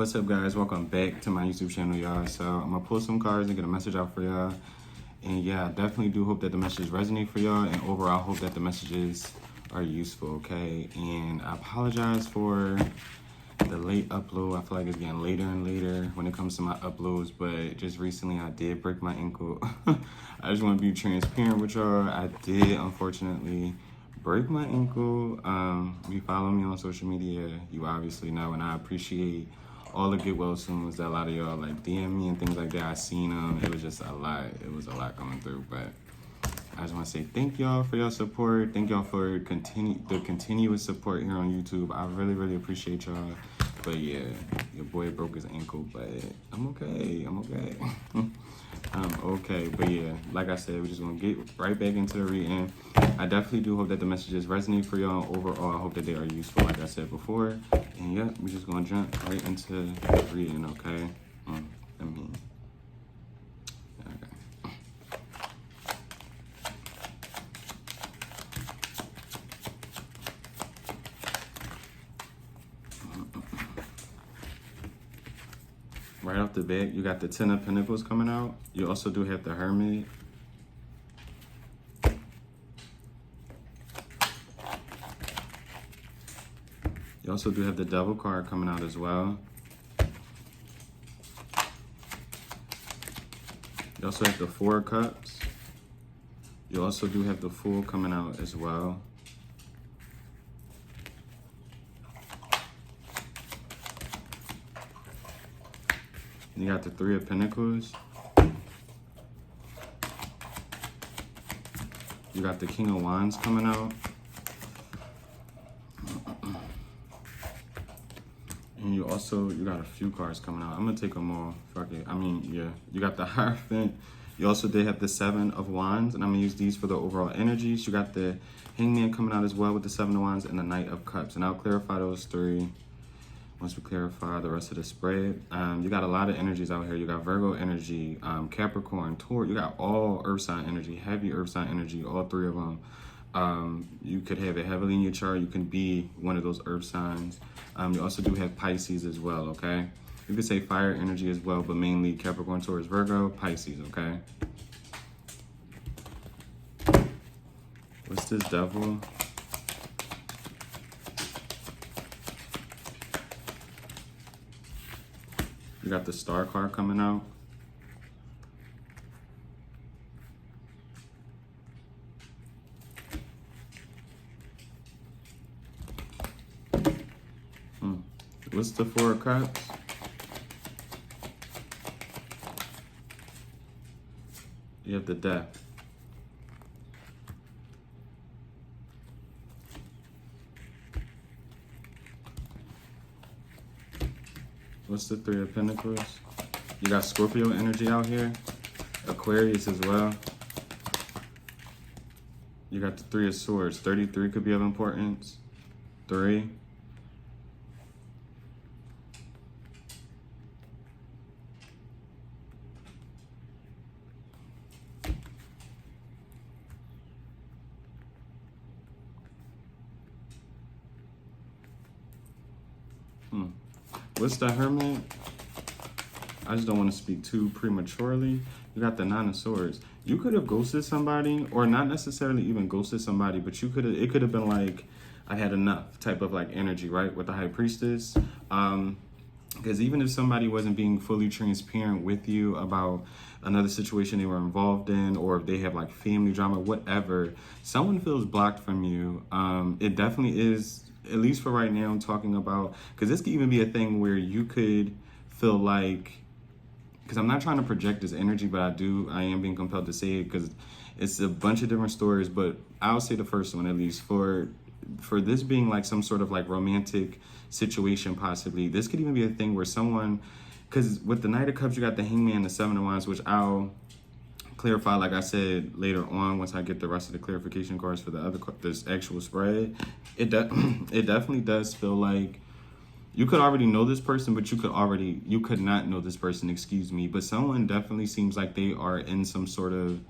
What's up, guys? Welcome back to my YouTube channel, y'all. So I'm gonna pull some cards and get a message out for y'all. And yeah, I definitely do hope that the messages resonate for y'all, and overall hope that the messages are useful, okay? And I apologize for the late upload. I feel like it's getting later and later when it comes to my uploads, but just recently I did break my ankle. I just want to be transparent with y'all. I did unfortunately break my ankle. If you follow me on social media, you obviously know, and I appreciate all the get well soons that a lot of y'all like DM me and things like that. I seen them. It was just a lot. It was a lot coming through, but I just want to say thank y'all for your support. Thank y'all for the continuous support here on YouTube. I really appreciate y'all. But yeah, your boy broke his ankle, but I'm okay. I'm okay. I'm okay. But yeah, like I said, we're just gonna get right back into the reading. I definitely do hope that the messages resonate for y'all. Overall, I hope that they are useful, like I said before. And yeah, we're just gonna jump right into the reading, okay? Right off the bat, you got the Ten of Pentacles coming out. You also do have the Hermit. You also do have the Devil card coming out as well. You also have the Four of Cups. You also do have the Fool coming out as well. You got the Three of Pentacles. You got the King of Wands coming out. And you got a few cards coming out. I'm gonna take them all. Fuck it. I mean, yeah. You got the Hierophant. You also did have the Seven of Wands, and I'm gonna use these for the overall energies. You got the Hangman coming out as well with the Seven of Wands and the Knight of Cups. And I'll clarify those three once we clarify the rest of the spread. You got a lot of energies out here. You got Virgo energy, Capricorn, Taurus. You got all earth sign energy, heavy earth sign energy, all three of them. You could have it heavily in your chart. You can be one of those earth signs. You also do have Pisces as well, okay? You could say fire energy as well, but mainly Capricorn, Taurus, Virgo, Pisces, okay? What's this Devil? You got the Star card coming out. What's the Four of Cups? You have the Death. What's the Three of Pentacles? You got Scorpio energy out here. Aquarius as well. You got the Three of Swords. 33 could be of importance. 3. What's the Hermit? I just don't want to speak too prematurely. You got the Nine of Swords. You could have ghosted somebody, or not necessarily even ghosted somebody, but it could have been like, I had enough type of like energy, right? With the High Priestess. Because even if somebody wasn't being fully transparent with you about another situation they were involved in, or if they have like family drama, whatever, someone feels blocked from you. It definitely is, at least for right now, I'm talking about, because this could even be a thing where you could feel like, because I'm not trying to project this energy, but I am being compelled to say it because it's a bunch of different stories, but I'll say the first one at least. For this being like some sort of like romantic situation, possibly, this could even be a thing where someone, because with the Knight of Cups, you got the Hangman, the Seven of Wands, which I'll clarify, like I said, later on once I get the rest of the clarification cards for this actual spread. It definitely does feel like you could already know this person, but you could not know this person, excuse me. But someone definitely seems like they are in some sort of,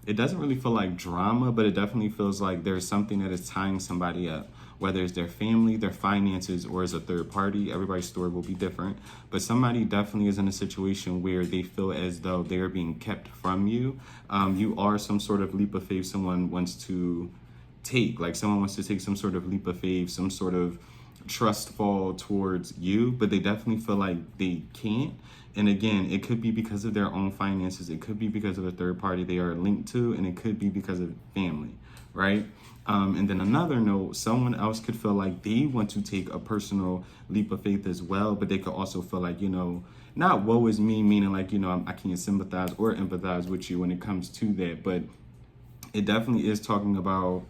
it doesn't really feel like drama, but it definitely feels like there's something that is tying somebody up. whether it's their family, their finances, or as a third party. Everybody's story will be different. But somebody definitely is in a situation where they feel as though they're being kept from you. You are some sort of leap of faith someone wants to take. Like someone wants to take some sort of leap of faith, some sort of trust fall towards you, but they definitely feel like they can't. And again, it could be because of their own finances. It could be because of a third party they are linked to, and it could be because of family, right? And then another note, someone else could feel like they want to take a personal leap of faith as well, but they could also feel like, not woe is me, meaning like, I can't sympathize or empathize with you when it comes to that. But it definitely is talking about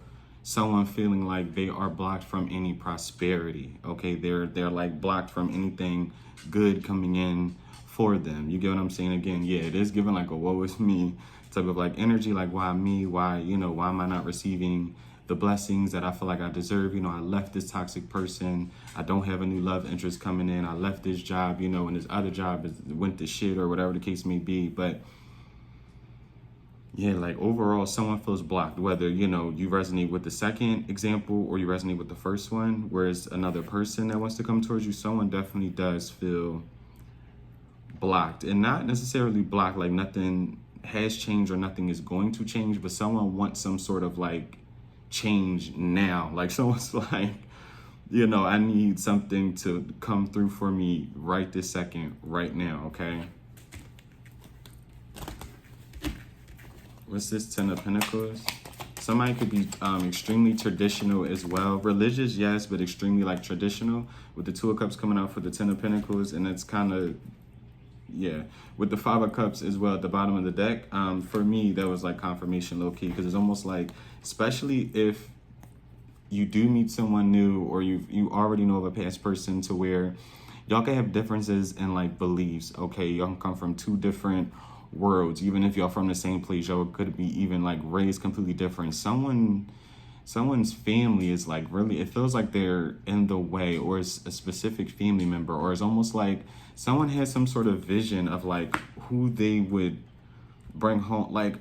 someone feeling like they are blocked from any prosperity. Okay, they're like blocked from anything good coming in for them. You get what I'm saying? Again, yeah, it is giving like a woe is me type of like energy, like why me? Why am I not receiving the blessings that I feel like I deserve? I left this toxic person. I don't have a new love interest coming in. I left this job, and this other job went to shit or whatever the case may be. But yeah, like overall, someone feels blocked, whether, you resonate with the second example or you resonate with the first one, whereas another person that wants to come towards you, someone definitely does feel blocked. And not necessarily blocked like nothing has changed or nothing is going to change, but someone wants some sort of like change now. Like someone's like, I need something to come through for me right this second, right now, okay? What's this? 10 of Pentacles. Somebody could be extremely traditional as well. Religious, yes, but extremely like traditional. With the 2 of Cups coming out for the 10 of Pentacles, and it's kind of, yeah. With the 5 of Cups as well at the bottom of the deck. For me, that was like confirmation low-key, because it's almost like, especially if you do meet someone new or you already know of a past person to where y'all can have differences in like beliefs, okay? Y'all can come from 2 different worlds. Even if y'all from the same place, y'all could be even like raised completely different. Someone's family is like really, it feels like they're in the way, or it's a specific family member, or it's almost like someone has some sort of vision of like who they would bring home. Like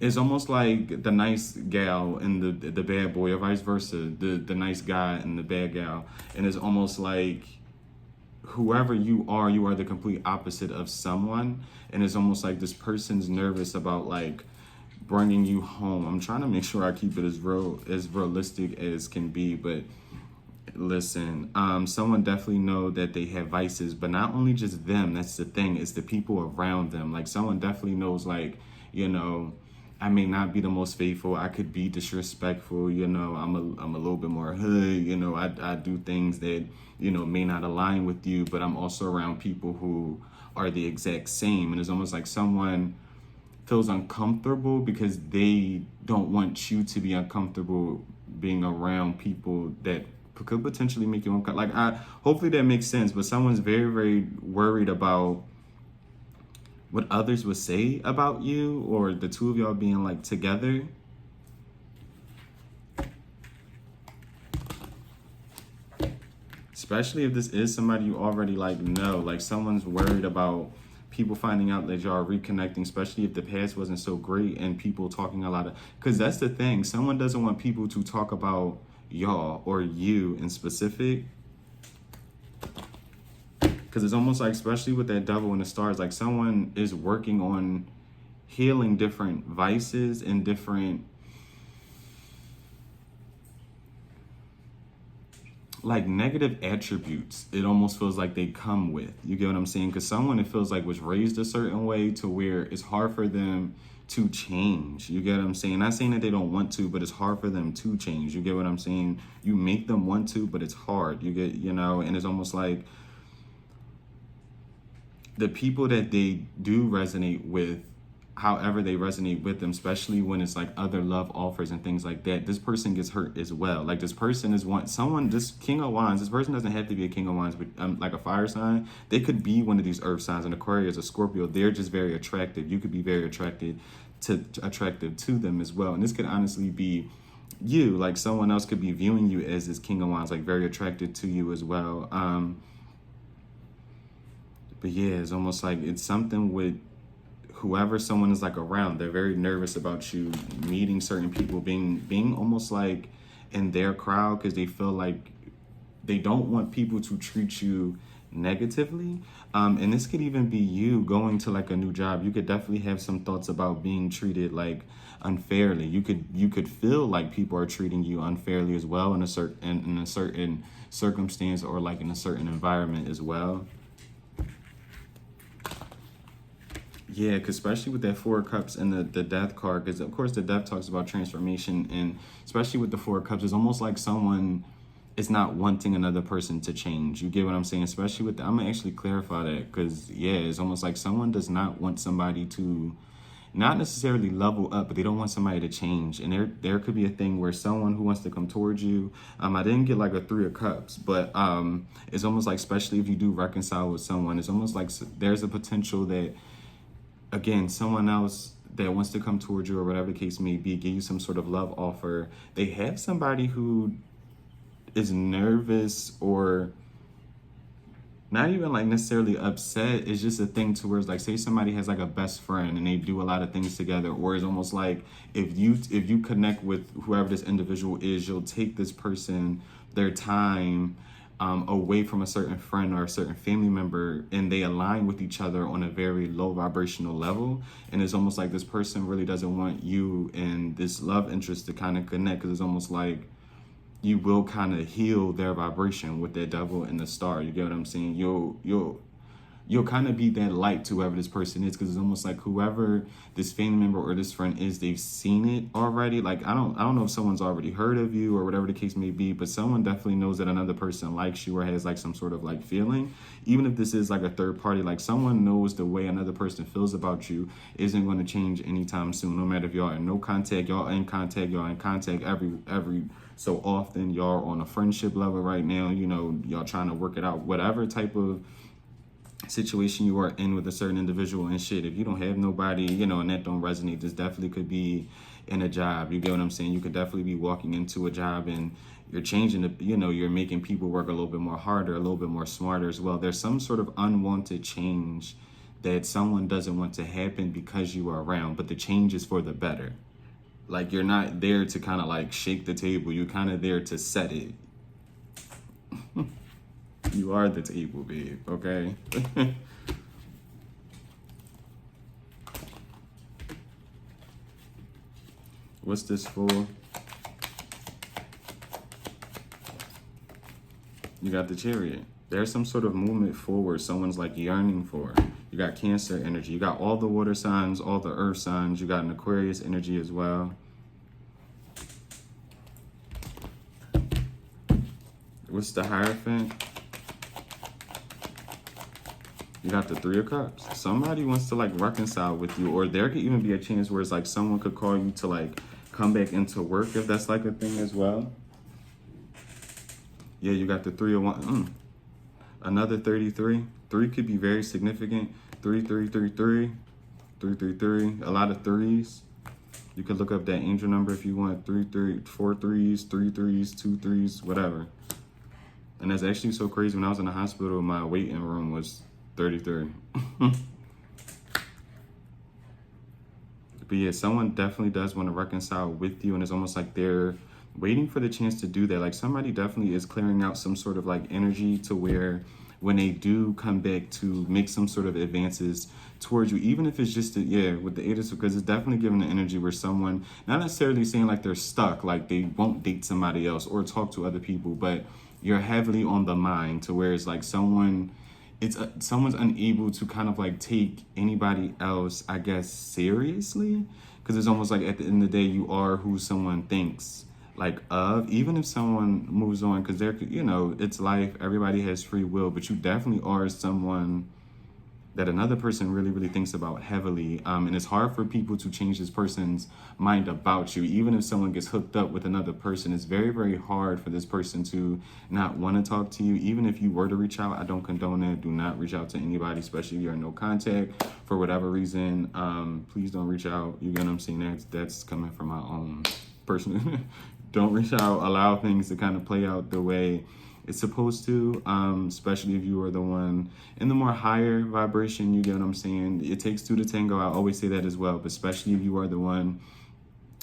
it's almost like the nice gal and the bad boy, or vice versa, the nice guy and the bad gal. And it's almost like whoever you are the complete opposite of someone. And it's almost like this person's nervous about like bringing you home. I'm trying to make sure I keep it as realistic as can be, but listen, someone definitely know that they have vices, but not only just them. That's the thing. It's the people around them. Like someone definitely knows, like, I may not be the most faithful. I could be disrespectful. I'm a little bit more hood. I do things that, may not align with you, but I'm also around people who are the exact same. And it's almost like someone feels uncomfortable because they don't want you to be uncomfortable being around people that could potentially make you uncomfortable. Like, hopefully that makes sense, but someone's very, very worried about what others would say about you, or the 2 of y'all being like together. Especially if this is somebody you already like know. Like someone's worried about people finding out that y'all are reconnecting, especially if the past wasn't so great and people talking a lot of, because that's the thing. Someone doesn't want people to talk about y'all or you in specific. Because it's almost like, especially with that Devil and the Stars, like someone is working on healing different vices and different like negative attributes. It almost feels like they come with, you get what I'm saying? Because someone, it feels like, was raised a certain way to where it's hard for them to change. You get what I'm saying? Not saying that they don't want to, but it's hard for them to change. You get what I'm saying? You make them want to, but it's hard. You get, and it's almost like the people that they do resonate with, however they resonate with them, especially when it's like other love offers and things like that, this person gets hurt as well. Like this person is this King of Wands, this person doesn't have to be a King of Wands, but like a fire sign. They could be one of these earth signs, an Aquarius, a Scorpio. They're just very attractive. You could be very attractive to them as well. And this could honestly be you. Like someone else could be viewing you as this King of Wands, like very attracted to you as well. But yeah, it's almost like it's something with whoever someone is like around. They're very nervous about you meeting certain people, being almost like in their crowd because they feel like they don't want people to treat you negatively. And this could even be you going to like a new job. You could definitely have some thoughts about being treated like unfairly. You could feel like people are treating you unfairly as well in a certain circumstance or like in a certain environment as well. Yeah, because especially with that Four of Cups and the Death card, because of course the Death talks about transformation, and especially with the Four of Cups, it's almost like someone is not wanting another person to change. You get what I'm saying? Especially with I'm gonna actually clarify that, because yeah, it's almost like someone does not want somebody to not necessarily level up, but they don't want somebody to change. And there could be a thing where someone who wants to come towards you. I didn't get like a Three of Cups, but it's almost like, especially if you do reconcile with someone, it's almost like there's a potential that, again, someone else that wants to come towards you or whatever the case may be, give you some sort of love offer. They have somebody who is nervous or not even like necessarily upset. It's just a thing to where it's like, say somebody has like a best friend and they do a lot of things together, or it's almost like if you connect with whoever this individual is, you'll take this person their time away from a certain friend or a certain family member, and they align with each other on a very low vibrational level. And it's almost like this person really doesn't want you and this love interest to kind of connect, because it's almost like you will kind of heal their vibration with that Devil and the Star. You get what I'm saying? You'll kind of be that light to whoever this person is, because it's almost like whoever this family member or this friend is, they've seen it already. Like I don't know if someone's already heard of you or whatever the case may be, but someone definitely knows that another person likes you or has like some sort of like feeling. Even if this is like a third party, like someone knows the way another person feels about you isn't going to change anytime soon. No matter if y'all in no contact, y'all in contact every so often, y'all on a friendship level right now, y'all trying to work it out, whatever type of situation you are in with a certain individual and shit. If you don't have nobody, and that don't resonate, this definitely could be in a job. You get what I'm saying? You could definitely be walking into a job and you're changing you're making people work a little bit more harder, a little bit more smarter as well. There's some sort of unwanted change that someone doesn't want to happen because you are around, but the change is for the better. Like, you're not there to kind of like shake the table. You're kind of there to set it. You are the table, babe, okay? What's this for? You got the Chariot. There's some sort of movement forward someone's like yearning for. You got Cancer energy. You got all the water signs, all the earth signs. You got an Aquarius energy as well. What's the Hierophant? You got the Three of Cups. Somebody wants to like reconcile with you, or there could even be a chance where it's like someone could call you to like come back into work, if that's like a thing as well. Yeah, you got the Three of Wands. Another 33. 3 could be very significant. 3, 3, 3, 3. 3, 3, 3. A lot of threes. You could look up that angel number if you want. 3, 3, 4 threes, 3 threes, 2 threes, whatever. And that's actually so crazy. When I was in the hospital, my waiting room was 33. But yeah, someone definitely does want to reconcile with you, and it's almost like they're waiting for the chance to do that. Like, somebody definitely is clearing out some sort of like energy to where when they do come back to make some sort of advances towards you, even if it's just with the Eight of Swords, because it's definitely giving the energy where someone, not necessarily saying like they're stuck, like they won't date somebody else or talk to other people, but you're heavily on the mind to where it's like someone's unable to kind of like take anybody else, I guess, seriously, because it's almost like at the end of the day, you are who someone thinks like of, even if someone moves on, because it's life, everybody has free will, but you definitely are someone that another person really, really thinks about heavily. And it's hard for people to change this person's mind about you. Even if someone gets hooked up with another person, it's very, very hard for this person to not want to talk to you. Even if you were to reach out, I don't condone it. Do not reach out to anybody, especially if you're in no contact for whatever reason. Please don't reach out. You get what I'm saying? That's coming from my own person. Don't reach out. Allow things to kind of play out the way it's supposed to, especially if you are the one in the more higher vibration. You get what I'm saying? It takes two to tango. I always say that as well, but especially if you are the one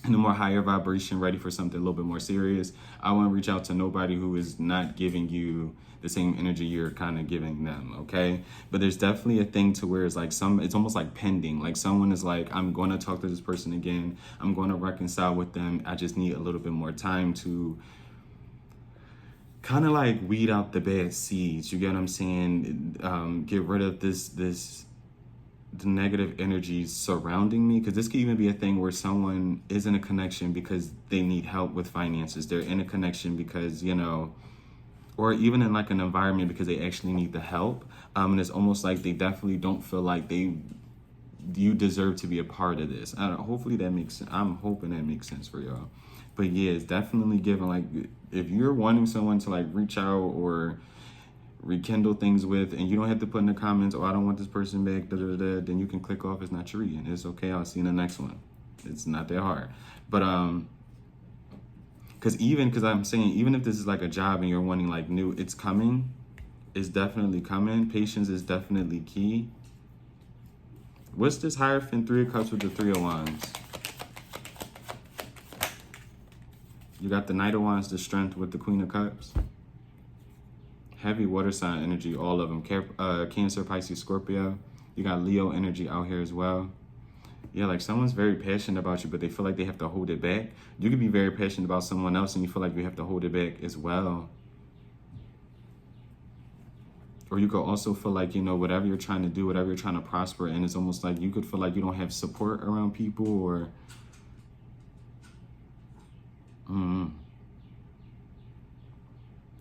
in a more higher vibration, ready for something a little bit more serious. I wouldn't reach out to nobody who is not giving you the same energy you're kind of giving them, okay? But there's definitely a thing to where it's like it's almost like pending. Like someone is like, I'm going to talk to this person again. I'm going to reconcile with them. I just need a little bit more time to kind of like weed out the bad seeds. You get what I'm saying? Get rid of the negative energies surrounding me, because this could even be a thing where someone is in a connection because they need help with finances. They're in a connection because, you know, or even in like an environment because they actually need the help. And it's almost like they definitely don't feel like you deserve to be a part of this. I don't know, hopefully that makes sense. I'm hoping that makes sense for y'all. But yeah, it's definitely given, like, if you're wanting someone to like reach out or rekindle things with, and you don't have to put in the comments, oh, I don't want this person back, then you can click off. It's not your reading. It's okay. I'll see you in the next one. It's not that hard. But because I'm saying, even if this is like a job and you're wanting like new, it's coming. It's definitely coming. Patience is definitely key. What's this Hierophant 3 of Cups with the 3 of Wands? You got the Knight of Wands, the Strength with the Queen of Cups. Heavy water sign energy, all of them. Cancer, Pisces, Scorpio. You got Leo energy out here as well. Yeah, like someone's very passionate about you, but they feel like they have to hold it back. You could be very passionate about someone else and you feel like you have to hold it back as well. Or you could also feel like, you know, whatever you're trying to do, whatever you're trying to prosper in, it's almost like you could feel like you don't have support around people, or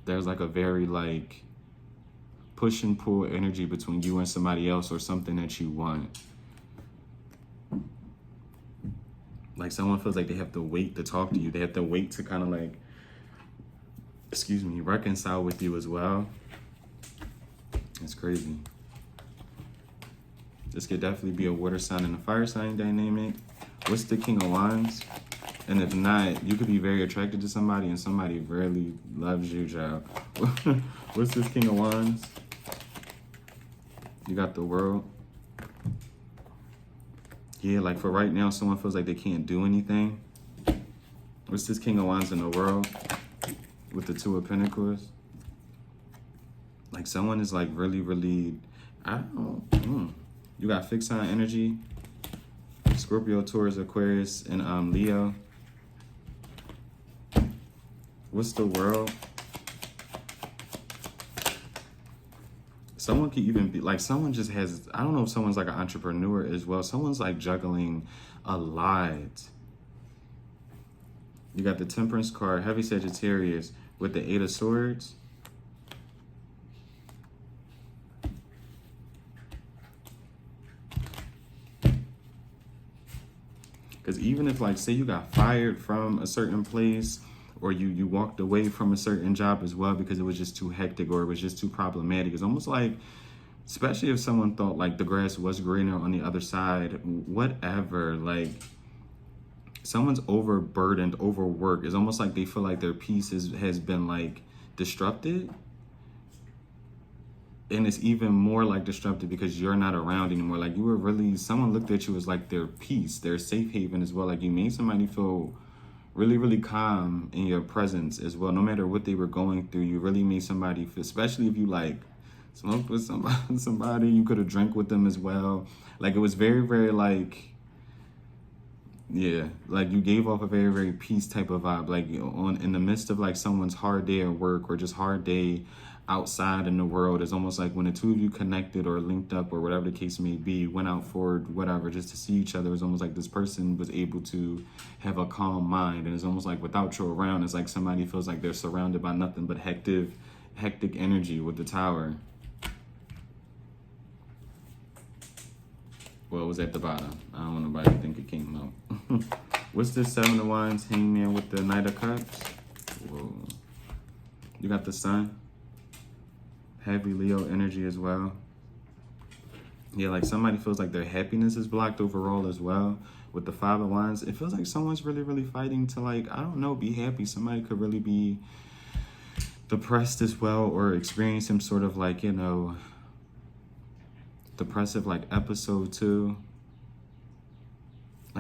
there's like a very like push and pull energy between you and somebody else or something that you want. Like someone feels like they have to wait to talk to you. They have to wait to kind of like, reconcile with you as well. It's crazy. This could definitely be a water sign and a fire sign dynamic. What's the King of Wands? And if not, you could be very attracted to somebody and somebody really loves you, child. What's this King of Wands? You got the World. Yeah, like for right now, someone feels like they can't do anything. What's this King of Wands in the World? With the Two of Pentacles. Like someone is like really, really, I don't know. You got fixed sign energy. Scorpio, Taurus, Aquarius, and Leo. What's the World? Someone could even be like, someone just has, I don't know if someone's like an entrepreneur as well. Someone's like juggling a lot. You got the Temperance card, Heavy Sagittarius with the 8 of Swords. Because even if, like, say you got fired from a certain place, or you walked away from a certain job as well because it was just too hectic or it was just too problematic, it's almost like, especially if someone thought like the grass was greener on the other side, whatever, like someone's overburdened, overworked. It's almost like they feel like their peace has been like disrupted. And it's even more like disrupted because you're not around anymore. Like you were really, someone looked at you as like their peace, their safe haven as well. Like you made somebody feel really, really calm in your presence as well. No matter what they were going through, you really made somebody feel, especially if you like smoked with somebody, you could have drank with them as well. Like it was very, very like, yeah, like you gave off a very, very peace type of vibe. Like in the midst of like someone's hard day at work or just hard day outside in the world, it's almost like when the two of you connected or linked up or whatever the case may be, went out for whatever, just to see each other, it's almost like this person was able to have a calm mind. And it's almost like without you around, it's like somebody feels like they're surrounded by nothing but hectic energy with the Tower. Well, it was at the bottom. I don't want nobody to think it came out. What's this 7 of Wands, Hangman with the Knight of Cups? Whoa. You got the Sun. Heavy Leo energy as well. Yeah, like somebody feels like their happiness is blocked overall as well. With the 5 of Wands, it feels like someone's really, really fighting to like, I don't know, be happy. Somebody could really be depressed as well or experience some sort of like, you know, depressive like episode too.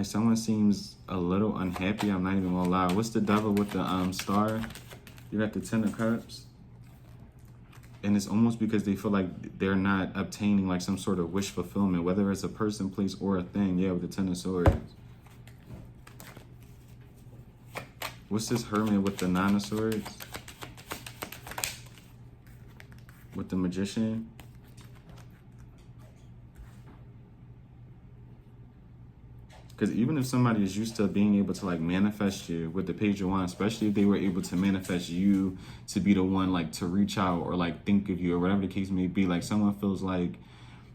Like someone seems a little unhappy. I'm not even gonna lie. What's the devil with the star? You got the 10 of Cups. And it's almost because they feel like they're not obtaining like some sort of wish fulfillment, whether it's a person, place, or a thing. Yeah, with the 10 of Swords. What's this Hermit with the 9 of Swords? With the Magician. Because even if somebody is used to being able to like manifest you with the Page of Wands, especially if they were able to manifest you to be the one like to reach out or like think of you or whatever the case may be, like someone feels like,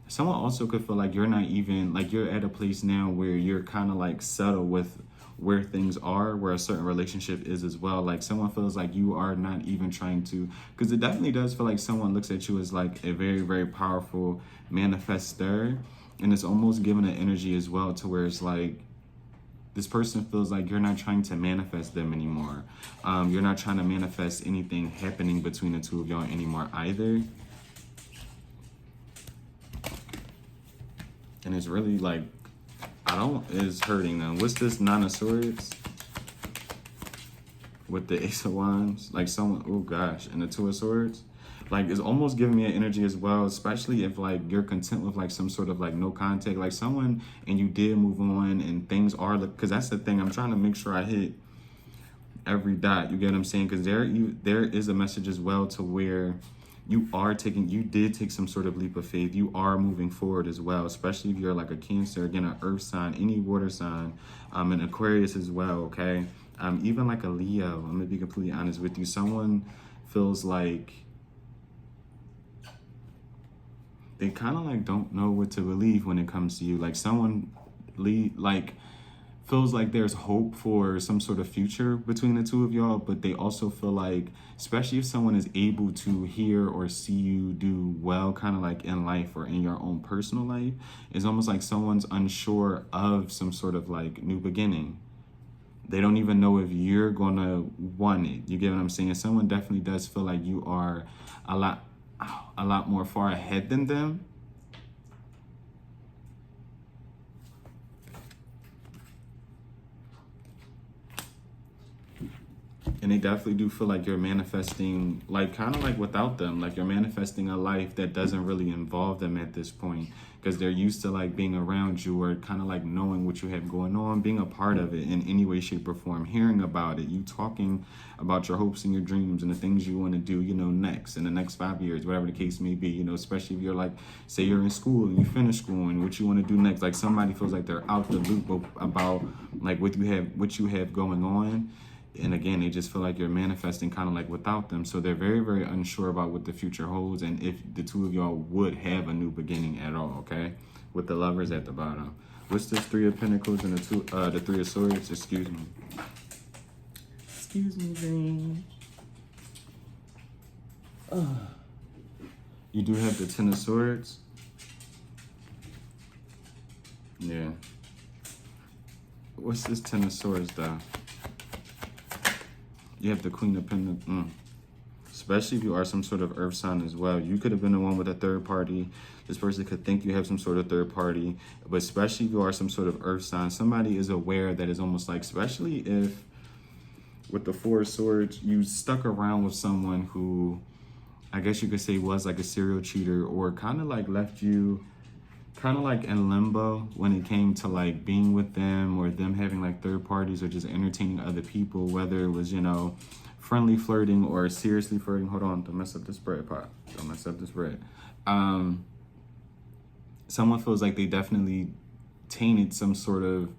someone also could feel like you're not even, like you're at a place now where you're kind of like settled with where things are, where a certain relationship is as well. Like someone feels like you are not even trying to, because it definitely does feel like someone looks at you as like a very, very powerful manifester. And it's almost giving an energy as well to where it's like, this person feels like you're not trying to manifest them anymore. You're not trying to manifest anything happening between the two of y'all anymore either. And it's really like, it's hurting them. What's this 9 of Swords? With the Ace of Wands? Like someone, oh gosh, and the 2 of Swords? Like it's almost giving me an energy as well, especially if like you're content with like some sort of like no contact, like someone, and you did move on and things are, because that's the thing, I'm trying to make sure I hit every dot, you get what I'm saying? Because there is a message as well to where you did take some sort of leap of faith. You are moving forward as well, especially if you're like a Cancer, again, an earth sign, any water sign, an Aquarius as well, okay? Even like a Leo, I'm gonna be completely honest with you. Someone feels like they kind of like don't know what to believe when it comes to you. Like someone feels like there's hope for some sort of future between the two of y'all, but they also feel like, especially if someone is able to hear or see you do well kind of like in life or in your own personal life, it's almost like someone's unsure of some sort of like new beginning. They don't even know if you're gonna want it. You get what I'm saying? Someone definitely does feel like you are a lot more far ahead than them. And they definitely do feel like you're manifesting, like kind of like without them, like you're manifesting a life that doesn't really involve them at this point, because they're used to like being around you or kind of like knowing what you have going on, being a part of it in any way, shape, or form, hearing about it, you talking about your hopes and your dreams and the things you want to do, you know, next in the next 5 years, whatever the case may be, you know, especially if you're like, say you're in school and you finish school and what you want to do next, like somebody feels like they're out the loop about like what you have going on. And again, they just feel like you're manifesting kind of like without them. So they're very, very unsure about what the future holds and if the two of y'all would have a new beginning at all, okay? With the Lovers at the bottom. What's this 3 of Pentacles and the 3 of Swords? Excuse me. Excuse me, Green. You do have the 10 of Swords. Yeah. What's this 10 of Swords, though? You have the Queen of Pentacles. Especially if you are some sort of earth sign as well. You could have been the one with a third party. This person could think you have some sort of third party. But especially if you are some sort of earth sign, somebody is aware that is almost like, especially if with the 4 of Swords, you stuck around with someone who I guess you could say was like a serial cheater or kind of like left you kind of like in limbo when it came to like being with them or them having like third parties or just entertaining other people, whether it was, you know, friendly flirting or seriously flirting. Hold on, don't mess up this bread pot. Don't mess up this bread. Someone feels like they definitely tainted some sort of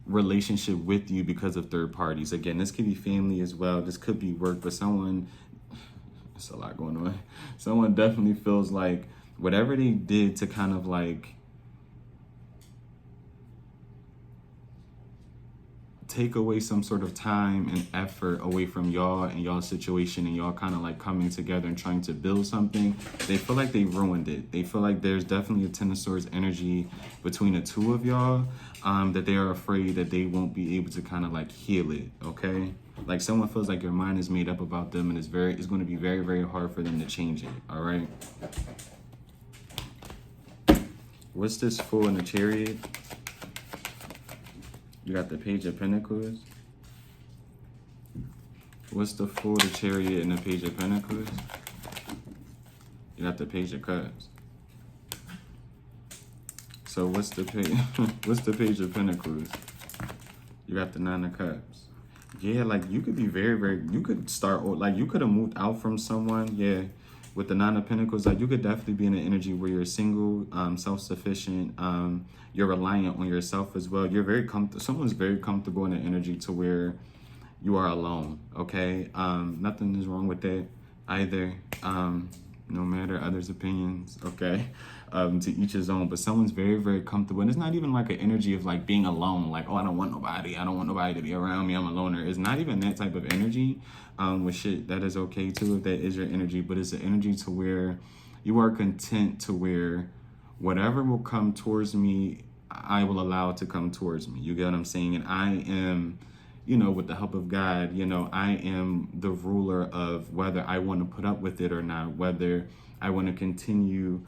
relationship with you because of third parties. Again, this could be family as well. This could be work, but someone, it's a lot going on. Someone definitely feels like whatever they did to kind of like take away some sort of time and effort away from y'all and y'all's situation and y'all kind of like coming together and trying to build something, they feel like they ruined it. They feel like there's definitely a 10 of Swords energy between the two of y'all, that they are afraid that they won't be able to kind of like heal it, okay? Like someone feels like your mind is made up about them and it's going to be very, very hard for them to change it, all right? What's this Fool in the Chariot? You got the Page of Pentacles. What's the Fool, the Chariot, and the Page of Pentacles? You got the Page of Cups. So what's the what's the Page of Pentacles? You got the Nine of Cups. Yeah, like you could be you could start, like you could have moved out from someone. Yeah, with the Nine of Pentacles, like you could definitely be in an energy where you're single, self-sufficient, you're reliant on yourself as well. You're very comfortable. Someone's very comfortable in an energy to where you are alone. Okay, nothing is wrong with that either. No matter others' opinions. Okay. To each his own, but someone's very comfortable, and it's not even like an energy of like being alone, like, oh, I don't want nobody to be around me, I'm a loner. It's not even that type of energy. With shit, that is okay too if that is your energy, but it's an energy to where you are content, to where whatever will come towards me, I will allow it to come towards me. You get what I'm saying? And I am, with the help of God, I am the ruler of whether I want to put up with it or not, whether I want to continue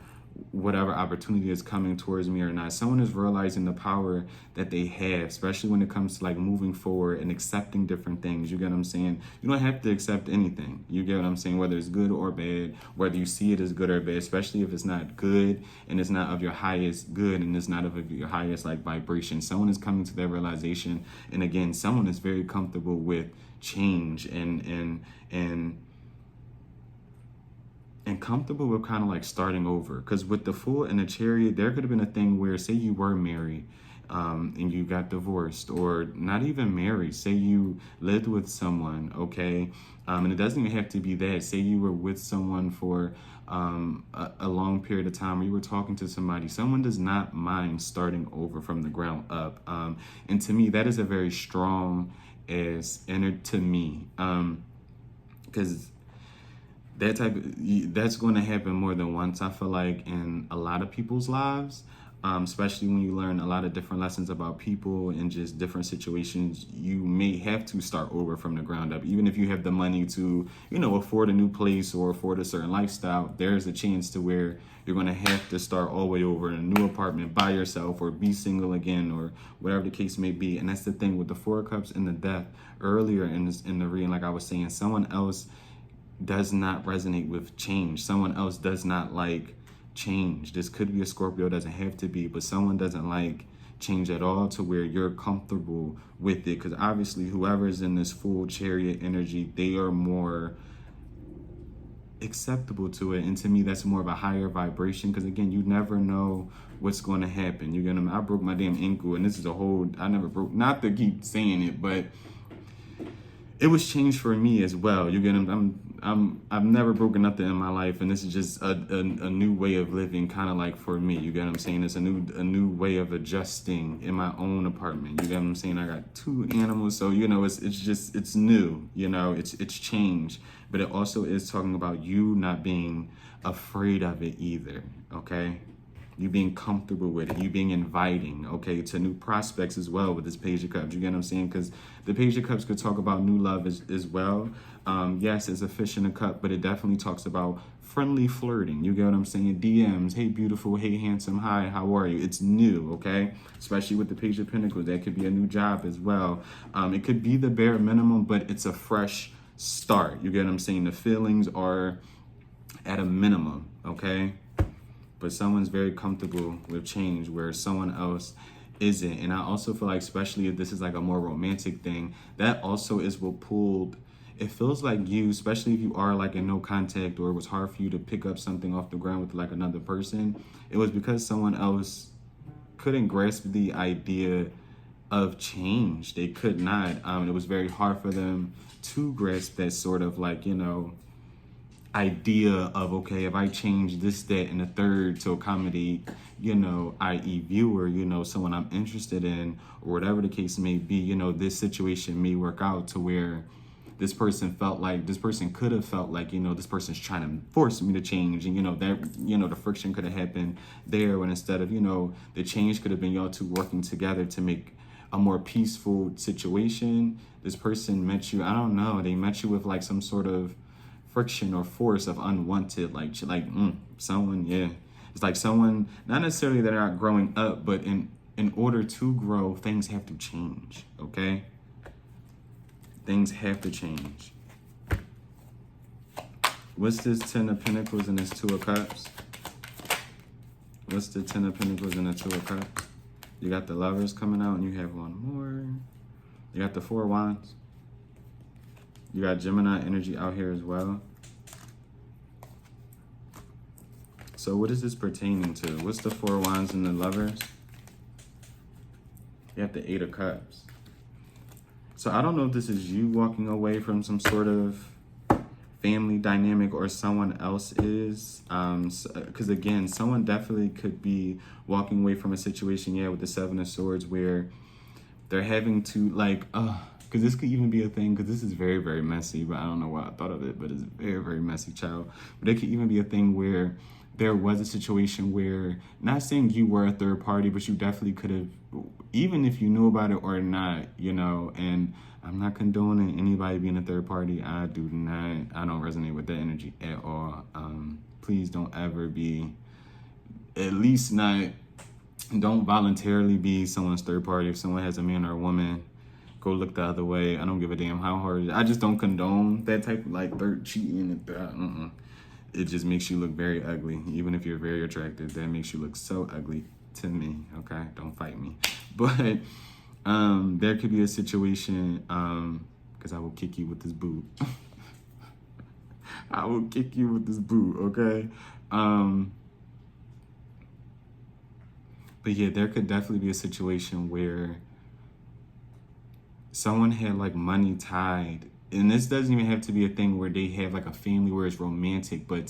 whatever opportunity is coming towards me or not. Someone is realizing the power that they have, especially when it comes to like moving forward and accepting different things. You get what I'm saying? You don't have to accept anything. You get what I'm saying? Whether it's good or bad, whether you see it as good or bad, especially if it's not good and it's not of your highest good and it's not of your highest like vibration. Someone is coming to that realization. And again, someone is very comfortable with change and comfortable with kind of like starting over. Because with the Fool and the Chariot, there could have been a thing where, say you were married and you got divorced, or not even married, say you lived with someone, okay? And it doesn't even have to be that. Say you were with someone for a long period of time, or you were talking to somebody. Someone does not mind starting over from the ground up. And to me, that is a very strong as inner to me. Because that's going to happen more than once, I feel like, in a lot of people's lives, especially when you learn a lot of different lessons about people and just different situations. You may have to start over from the ground up, even if you have the money to, afford a new place or afford a certain lifestyle. There's a chance to where you're going to have to start all the way over in a new apartment by yourself, or be single again, or whatever the case may be. And that's the thing with the Four of Cups and the Death. Earlier in the reading, like I was saying, someone else does not resonate with change. Someone else does not like change. This could be a Scorpio, doesn't have to be, but someone doesn't like change at all to where you're comfortable with it. Because obviously whoever's in this Fool, Chariot energy, they are more acceptable to it. And to me, that's more of a higher vibration, because again, you never know what's going to happen. You get them. I broke my damn ankle, and this is I never broke, not to keep saying it, but it was changed for me as well. You get them. I've never broken nothing in my life, and this is just a new way of living, kind of like for me. You get what I'm saying? It's a new way of adjusting in my own apartment. You get what I'm saying? I got 2 animals, so it's new. It's change, but it also is talking about you not being afraid of it either. Okay. You being comfortable with it, you being inviting, okay, to new prospects as well with this Page of Cups. You get what I'm saying? Because the Page of Cups could talk about new love as well. Yes, it's a fish in a cup, but it definitely talks about friendly flirting. You get what I'm saying? DMs, hey beautiful, hey handsome, hi, how are you? It's new, okay? Especially with the Page of Pentacles, that could be a new job as well. It could be the bare minimum, but it's a fresh start. You get what I'm saying? The feelings are at a minimum, okay? But someone's very comfortable with change where someone else isn't. And I also feel like, especially if this is like a more romantic thing, that also is what pulled. It feels like you, especially if you are like in no contact, or it was hard for you to pick up something off the ground with like another person. It was because someone else couldn't grasp the idea of change. They could not. It was very hard for them to grasp that sort of like, idea of, okay, if I change this, that, and the third to accommodate, i.e. viewer, someone I'm interested in, or whatever the case may be, this situation may work out to where this person could have felt like, this person's trying to force me to change. And, the friction could have happened there, when instead of, the change could have been y'all two working together to make a more peaceful situation. This person met you, I don't know, they met you with like some sort of friction or force of unwanted, someone, yeah. It's like someone, not necessarily that are not growing up, but in order to grow, things have to change, okay? Things have to change. What's this 10 of Pentacles and this 2 of Cups? What's the 10 of Pentacles and the 2 of Cups? You got the Lovers coming out and you have one more. You got the 4 of Wands. You got Gemini energy out here as well. So what is this pertaining to? What's the 4 of Wands and the Lovers? You have the 8 of Cups. So I don't know if this is you walking away from some sort of family dynamic or someone else is. Because again, someone definitely could be walking away from a situation, with the 7 of Swords, where they're having to because this could even be a thing, because this is very, very messy, but I don't know why I thought of it, but it's very, very messy, child. But it could even be a thing where there was a situation where, not saying you were a third party, but you definitely could have, even if you knew about it or not, and I'm not condoning anybody being a third party. I don't resonate with that energy at all. Please don't ever be, at least not, don't voluntarily be someone's third party. If someone has a man or a woman, go look the other way. I don't give a damn how hard it is. I just don't condone that type of third cheating. It just makes you look very ugly. Even if you're very attractive, that makes you look so ugly to me, okay? Don't fight me. But there could be a situation, because I will kick you with this boot. I will kick you with this boot, okay? But yeah, there could definitely be a situation where someone had money tied, and this doesn't even have to be a thing where they have a family where it's romantic, but it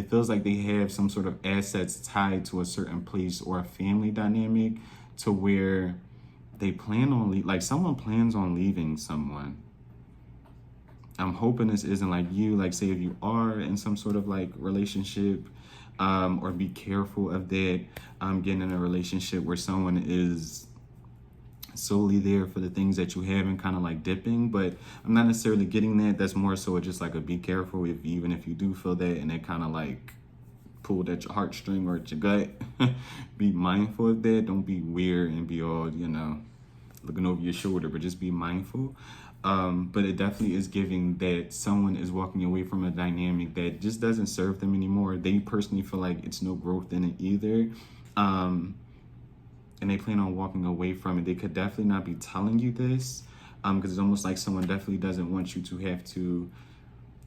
feels like they have some sort of assets tied to a certain place or a family dynamic, to where they plan on someone plans on leaving someone. I'm hoping this isn't you, say if you are in some sort of relationship, or be careful of that, getting in a relationship where someone is solely there for the things that you have and kind of dipping. But I'm not necessarily getting that. That's more so just a be careful, even if you do feel that and it kind of pulled at your heartstring or at your gut. Be mindful of that. Don't be weird and be all looking over your shoulder, but just be mindful. But it definitely is giving that someone is walking away from a dynamic that just doesn't serve them anymore. They personally feel like it's no growth in it either. And they plan on walking away from it. They could definitely not be telling you this, because it's almost like someone definitely doesn't want you to have to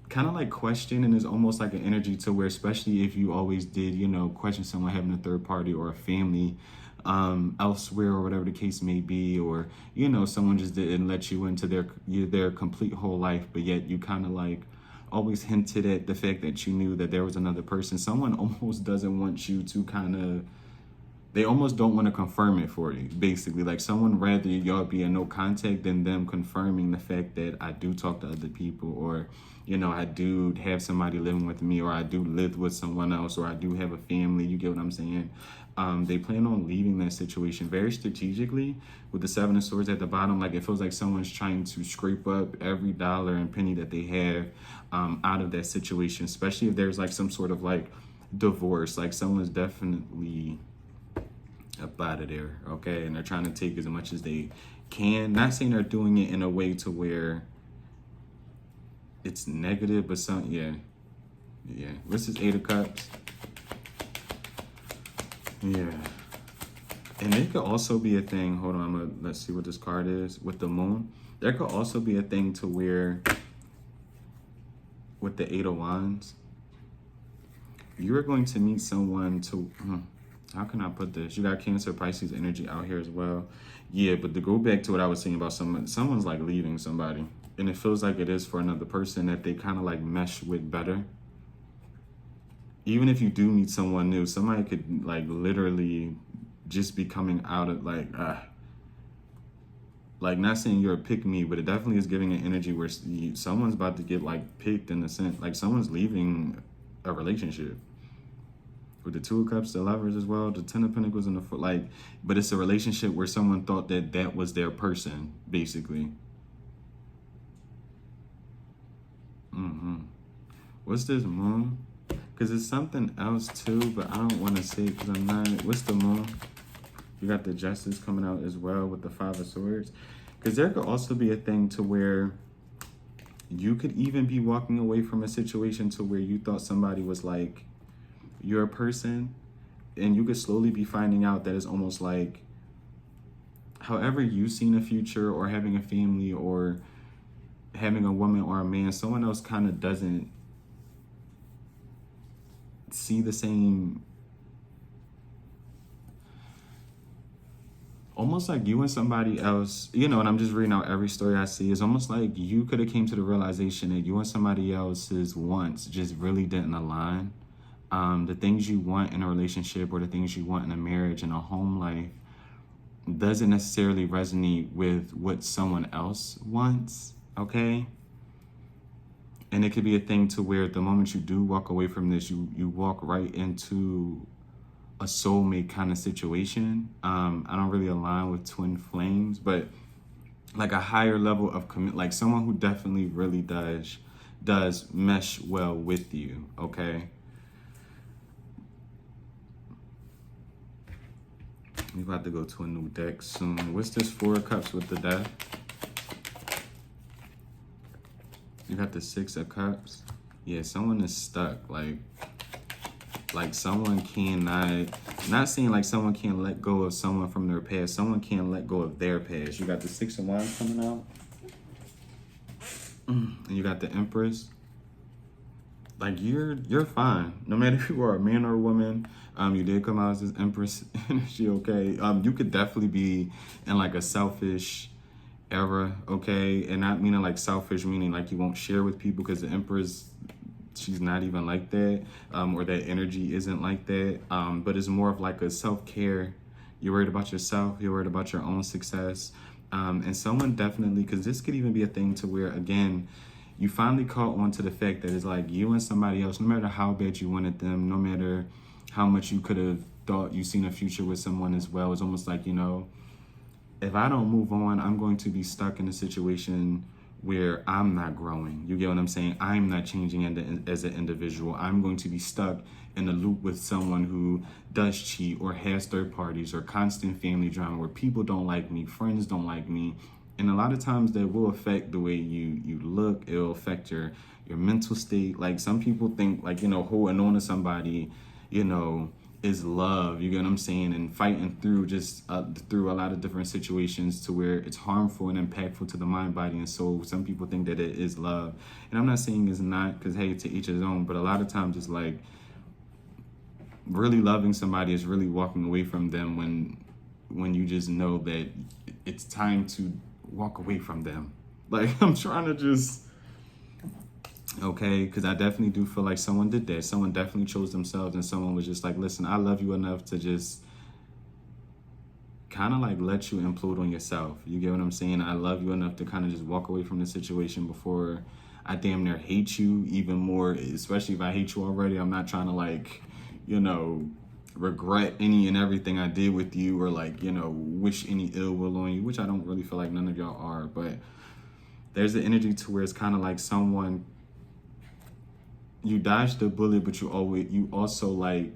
kind of question, and there's almost an energy to where, especially if you always did, question someone having a third party or a family elsewhere or whatever the case may be, or, someone just didn't let you into their complete whole life, but yet you kind of always hinted at the fact that you knew that there was another person. Someone almost doesn't want you to they almost don't want to confirm it for you, basically. Someone rather y'all be in no contact than them confirming the fact that I do talk to other people, or, I do have somebody living with me, or I do live with someone else, or I do have a family. You get what I'm saying? They plan on leaving that situation very strategically with the 7 of Swords at the bottom. It feels like someone's trying to scrape up every dollar and penny that they have out of that situation, especially if there's some sort of divorce. Someone's definitely up out of there, okay? And they're trying to take as much as they can. Not saying they're doing it in a way to where it's negative, but yeah. What's this 8 of Cups? Yeah. And it could also be a thing, hold on, let's see what this card is. With the Moon, there could also be a thing to where, with the 8 of Wands, you're going to meet someone how can I put this? You got Cancer, Pisces energy out here as well. Yeah, but to go back to what I was saying about someone's leaving somebody. And it feels like it is for another person that they kind of mesh with better. Even if you do meet someone new, somebody could literally just be coming out of not saying you're a pick me, but it definitely is giving an energy where someone's about to get picked, in the sense, someone's leaving a relationship. With the 2 of Cups, the Lovers as well, the 10 of Pentacles and the foot, but it's a relationship where someone thought that was their person, basically. What's this Moon? Because it's something else too, but I don't want to say it because I'm not. What's the Moon? You got the Justice coming out as well with the Five of Swords. Because there could also be a thing to where you could even be walking away from a situation to where you thought somebody was like your person, and you could slowly be finding out that it's almost like however you've seen a future or having a family or having a woman or a man, someone else kind of doesn't see the same. Almost like you and somebody else, you know, and I'm just reading out every story I see, it's almost like you could have came to the realization that you and somebody else's wants just really didn't align. The things you want in a relationship or the things you want in a marriage and a home life doesn't necessarily resonate with what someone else wants, okay? And it could be a thing to where the moment you do walk away from this, you walk right into a soulmate kind of situation. I don't really align with twin flames, but like a higher level of like someone who definitely really does mesh well with you, okay? We're about to go to a new deck soon. What's this Four of Cups with the Death? You got the Six of Cups. Yeah, someone is stuck. Like someone cannot, not saying like someone can't let go of someone from their past. Someone can't let go of their past. You got the Six of Wands coming out. And you got the Empress. Like you're fine. No matter if you are a man or a woman, you did come out as this Empress energy, okay? You could definitely be in like a selfish era, okay? And not meaning like selfish, meaning like you won't share with people, because the Empress, she's not even like that, or that energy isn't like that. But it's more of like a self-care. You're worried about yourself. You're worried about your own success. And someone definitely, because this could even be a thing to where, again, you finally caught on to the fact that it's like you and somebody else, no matter how bad you wanted them, no matter how much you could have thought you seen a future with someone as well, it's almost like, you know, if I don't move on, I'm going to be stuck in a situation where I'm not growing. You get what I'm saying? I'm not changing as an individual. I'm going to be stuck in a loop with someone who does cheat or has third parties or constant family drama where people don't like me, friends don't like me. And a lot of times that will affect the way you look. It'll affect your mental state. Like some people think like, you know, holding on to somebody, you know, is love, you get what I'm saying, and fighting through just through a lot of different situations to where it's harmful and impactful to the mind, body, and soul. Some people think that it is love, and I'm not saying it's not, because hey, to each his own, but a lot of times it's like really loving somebody is really walking away from them when you just know that it's time to walk away from them. Like I'm trying to just, okay, because I definitely do feel like someone did that. Someone definitely chose themselves, and someone was just like, listen, I love you enough to just kind of like let you implode on yourself. You get what I'm saying? I love you enough to kind of just walk away from the situation before I damn near hate you even more, especially if I hate you already. I'm not trying to like, you know, regret any and everything I did with you, or like, you know, wish any ill will on you, which I don't really feel like none of y'all are. But there's the energy to where it's kind of like someone, you dodged the bullet, but you also like,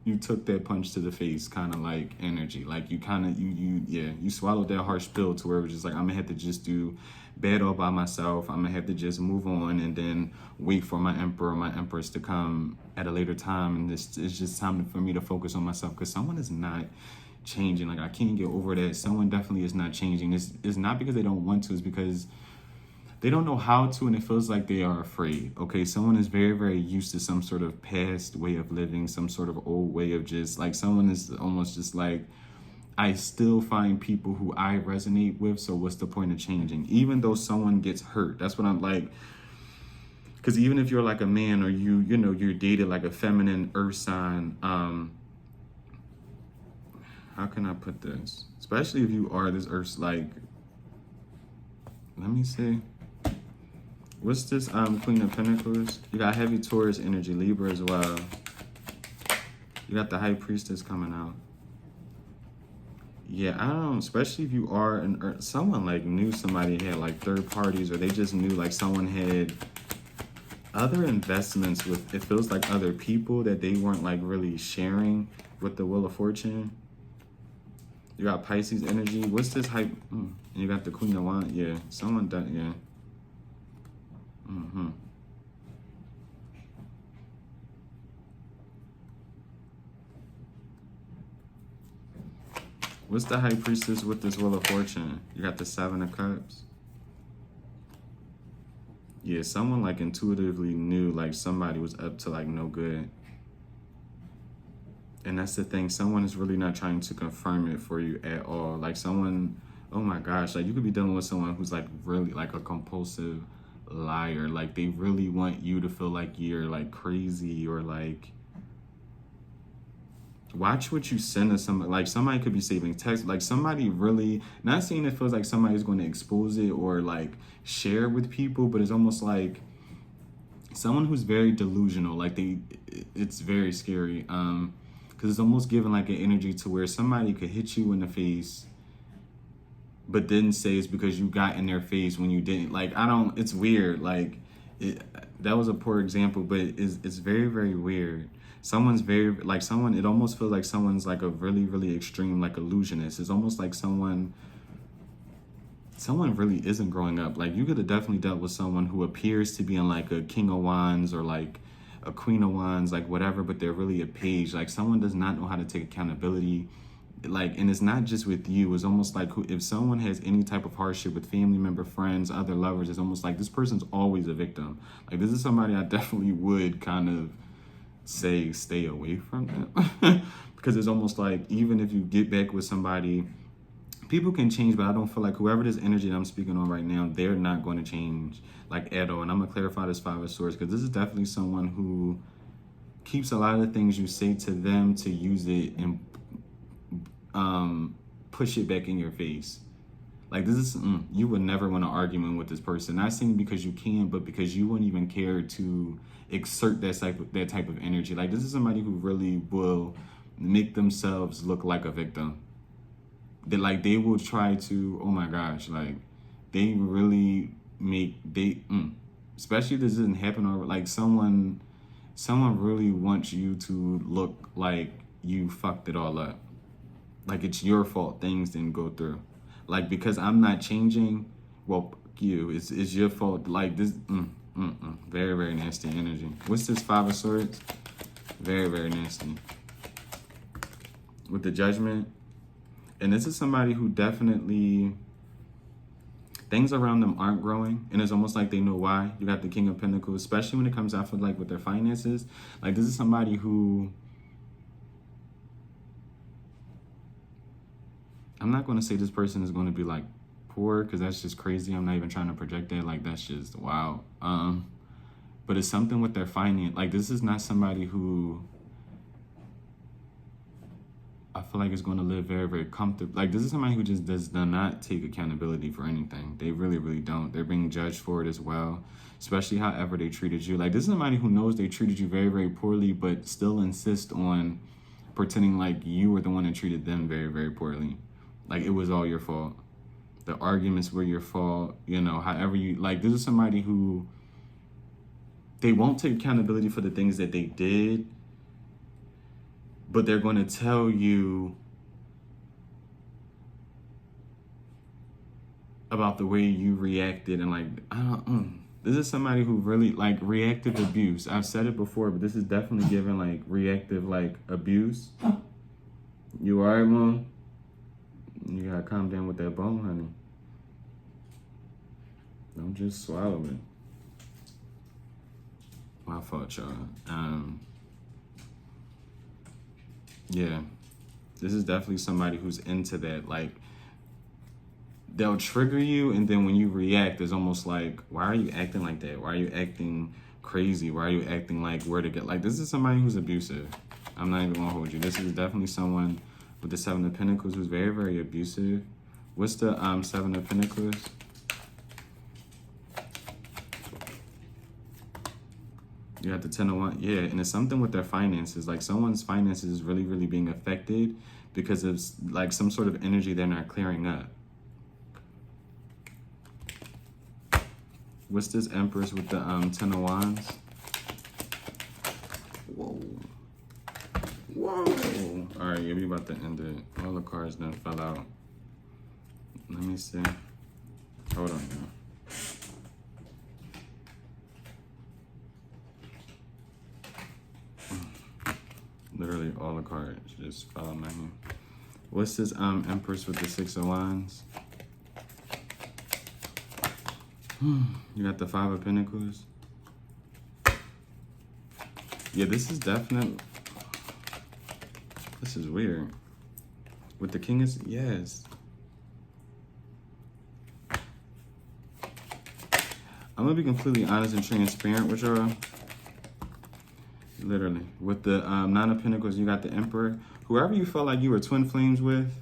you took that punch to the face kind of like energy. Like you kind of, you swallowed that harsh pill to where it was just like, I'm gonna have to just do bad all by myself. I'm gonna have to just move on and then wait for my emperor or my empress to come at a later time. And it's just time for me to focus on myself, because someone is not changing. Like I can't get over that. Someone definitely is not changing. It's not because they don't want to, it's because they don't know how to, and it feels like they are afraid. Okay, someone is very, very used to some sort of past way of living, some sort of old way of just, like someone is almost just like, I still find people who I resonate with, so what's the point of changing? Even though someone gets hurt. That's what I'm like, because even if you're like a man, or you know, you're dated like a feminine earth sign, how can I put this? Especially if you are this earth, like, let me see. What's this Queen of Pentacles? You got heavy Taurus energy, Libra as well. You got the High Priestess coming out. Yeah, I don't know, especially if you are someone like knew somebody had like third parties, or they just knew like someone had other investments with, it feels like other people that they weren't like really sharing with the Wheel of Fortune. You got Pisces energy. What's this hype? And you got the Queen of Wands. Yeah, someone done. Yeah. What's the High Priestess with this Wheel of Fortune? You got the Seven of Cups. Yeah, someone like intuitively knew like somebody was up to like no good. And that's the thing. Someone is really not trying to confirm it for you at all. Like someone, oh my gosh, like you could be dealing with someone who's like really like a compulsive liar. Like they really want you to feel like you're like crazy, or like, watch what you send to somebody. Like somebody could be saving text. Like somebody really, not saying it feels like somebody's going to expose it or like share with people, but it's almost like someone who's very delusional. Like it's very scary. Because it's almost given like an energy to where somebody could hit you in the face, but didn't say it's because you got in their face when you didn't. Like, it's weird. Like, that was a poor example, but it's very, very weird. Someone's very, like someone, it almost feels like someone's like a really, really extreme, like illusionist. It's almost like someone really isn't growing up. Like, you could have definitely dealt with someone who appears to be in like a King of Wands or like a Queen of Wands, like whatever, but they're really a page. Like someone does not know how to take accountability. Like, and it's not just with you. It's almost like if someone has any type of hardship with family member, friends, other lovers, it's almost like this person's always a victim. Like this is somebody I definitely would kind of say stay away from them. Because it's almost like even if you get back with somebody, people can change, but I don't feel like whoever this energy that I'm speaking on right now, they're not going to change like at all. And I'm gonna clarify this Five of Swords because this is definitely someone who keeps a lot of the things you say to them to use it and push it back in your face. Like this is, you would never want an argument with this person. Not saying because you can, but because you wouldn't even care to exert that type of energy. Like this is somebody who really will make themselves look like a victim. They will try to, oh my gosh, like they really especially if this doesn't happen, or like someone really wants you to look like you fucked it all up. Like it's your fault things didn't go through. Like because I'm not changing, well, it's your fault. Like this, very, very nasty energy. What's this Five of Swords? Very, very nasty. With the Judgment. And this is somebody who definitely, things around them aren't growing. And it's almost like they know why. You got the King of Pentacles, especially when it comes out for like with their finances. Like this is somebody who, I'm not going to say this person is going to be like poor because that's just crazy. I'm not even trying to project that. Like that's just wow. But it's something with their finance. Like this is not somebody who I feel like is going to live very, very comfortable. Like this is somebody who just does not take accountability for anything. They really, really don't. They're being judged for it as well, especially however they treated you. Like this is somebody who knows they treated you very, very poorly, but still insist on pretending like you were the one that treated them very, very poorly. Like it was all your fault. The arguments were your fault. You know, however you, like this is somebody who, they won't take accountability for the things that they did, but they're going to tell you about the way you reacted. And like, this is somebody who really like reactive abuse. I've said it before, but this is definitely given like reactive like abuse. You all right, Mom? You gotta calm down with that bone, honey. Don't just swallow it. My fault, y'all. Yeah, this is definitely somebody who's into that. Like, they'll trigger you, and then when you react, it's almost like, why are you acting like that? Why are you acting crazy? Why are you acting like where to get? Like, this is somebody who's abusive. I'm not even gonna hold you. This is definitely someone with the Seven of Pentacles who's very, very abusive. What's the Seven of Pentacles? You got the 10 of Wands. Yeah, and it's something with their finances. Like someone's finances is really, really being affected because of like some sort of energy they're not clearing up. What's this Empress with the 10 of Wands? Whoa. Whoa. All right, yeah, we about to end it. All the cards done fell out. Let me see. Hold on now. Literally all the cards just fell out my hand. What's this Empress with the 6 of Wands? You got the 5 of Pentacles. Yeah, this is definitely... This is weird. With the King is... Yes. I'm gonna be completely honest and transparent with y'all. Literally. With the 9 of Pentacles, you got the Emperor. Whoever you felt like you were twin flames with,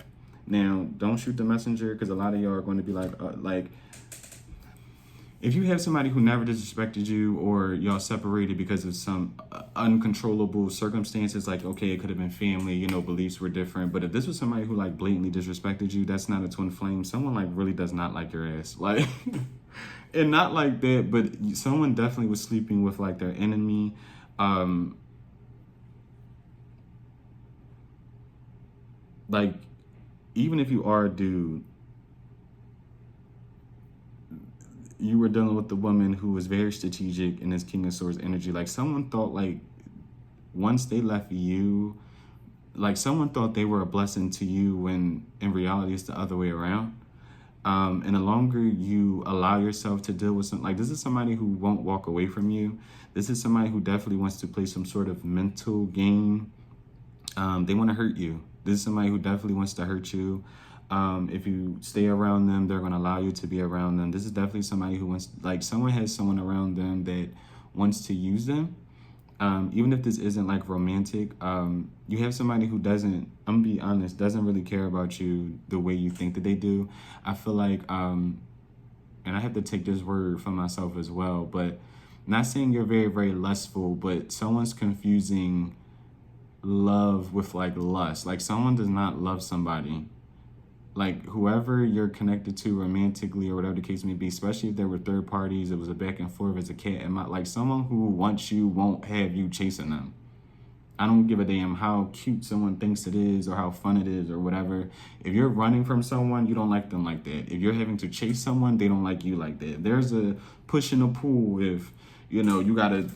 now, don't shoot the messenger, because a lot of y'all are going to be like... If you have somebody who never disrespected you, or y'all separated because of some uncontrollable circumstances, like, okay, it could have been family, you know, beliefs were different. But if this was somebody who like blatantly disrespected you, that's not a twin flame. Someone like really does not like your ass. Like, and not like that, but someone definitely was sleeping with like their enemy. Like, even if you are a dude, you were dealing with the woman who was very strategic in this King of Swords energy. Like, someone thought, like, once they left you, like, someone thought they were a blessing to you when in reality it's the other way around. And the longer you allow yourself to deal with something, like, this is somebody who won't walk away from you. This is somebody who definitely wants to play some sort of mental game. They want to hurt you. This is somebody who definitely wants to hurt you. If you stay around them, they're going to allow you to be around them. This is definitely somebody who wants, like, someone has someone around them that wants to use them. Even if this isn't like romantic, you have somebody who doesn't, I'm gonna be honest, doesn't really care about you the way you think that they do. I feel like, and I have to take this word for myself as well, but not saying you're very, very lustful, but someone's confusing love with like lust. Like, someone does not love somebody. Like, whoever you're connected to romantically or whatever the case may be, especially if there were third parties, it was a back and forth as a cat and mouse. Like, someone who wants you won't have you chasing them. I don't give a damn how cute someone thinks it is or how fun it is or whatever. If you're running from someone, you don't like them like that. If you're having to chase someone, they don't like you like that. There's a push and a pull. If, you know, you got to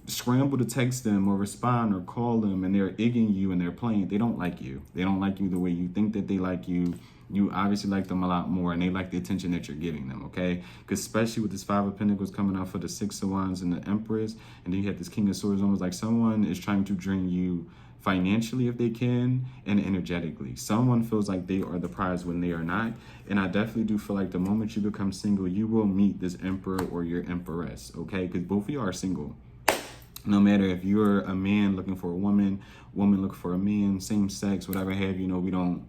scramble to text them or respond or call them and they're igging you and they're playing, they don't like you. They don't like you the way you think that they like you. You obviously like them a lot more, and they like the attention that you're giving them, okay? Because especially with this 5 of Pentacles coming out for the 6 of Wands and the Empress, and then you have this King of Swords, almost like someone is trying to drain you financially if they can, and energetically. Someone feels like they are the prize when they are not. And I definitely do feel like the moment you become single, you will meet this Emperor or your Empress, okay? Because both of you are single. No matter if you're a man looking for a woman, woman looking for a man, same sex, whatever have you, know, we don't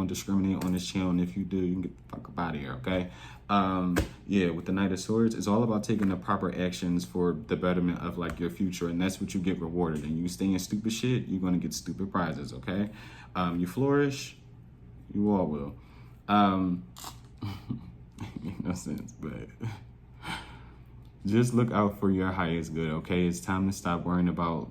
discriminate on this channel. And if you do, you can get the fuck up out of here, okay? Yeah, with the Knight of Swords, it's all about taking the proper actions for the betterment of like your future, and that's what you get rewarded. And you stay in stupid shit, you're gonna get stupid prizes, okay? You flourish, you all will. Make no sense, but just look out for your highest good, okay? It's time to stop worrying about,